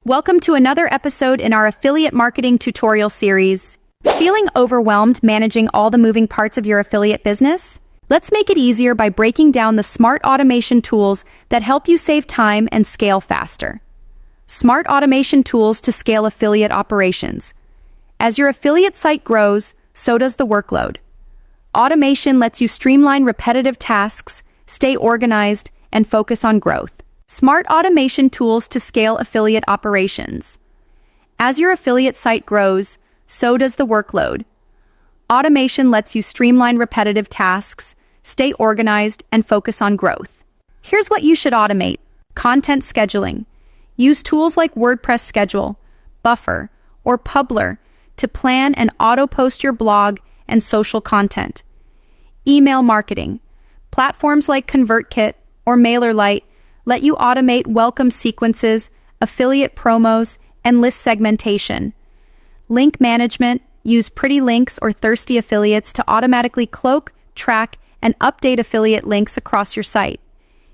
Welcome to another episode in our affiliate marketing tutorial series. Feeling overwhelmed managing all the moving parts of your affiliate business? Let's make it easier by breaking down the smart automation tools that help you save time and scale faster. Smart automation tools to scale affiliate operations. As your affiliate site grows, so does the workload. Automation lets you streamline repetitive tasks, stay organized, and focus on growth. Smart automation tools to scale affiliate operations. As your affiliate site grows, so does the workload. Automation lets you streamline repetitive tasks, stay organized, and focus on growth. Here's what you should automate. Content scheduling. Use tools like WordPress Schedule, Buffer, or Publer to plan and auto-post your blog and social content. Email marketing. Platforms like ConvertKit or MailerLite let you automate welcome sequences, affiliate promos, and list segmentation. Link management. Use pretty links or thirsty affiliates to automatically cloak, track, and update affiliate links across your site.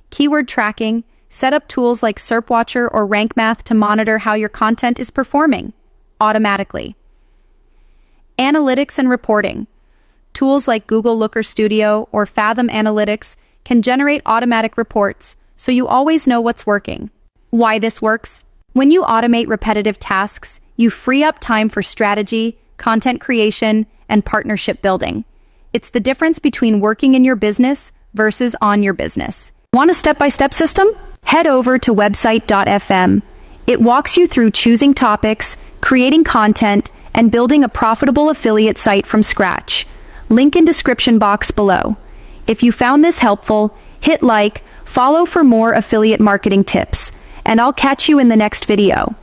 Keyword tracking. Set up tools like SERP Watcher or Rank Math to monitor how your content is performing automatically. Analytics and reporting. Tools like Google Looker Studio or Fathom Analytics can generate automatic reports so you always know what's working. Why this works? When you automate repetitive tasks, you free up time for strategy, content creation, and partnership building. It's the difference between working in your business versus on your business. Want a step-by-step system? Head over to website.fm. It walks you through choosing topics, creating content, and building a profitable affiliate site from scratch. Link in description box below. If you found this helpful, hit like, follow for more affiliate marketing tips, and I'll catch you in the next video.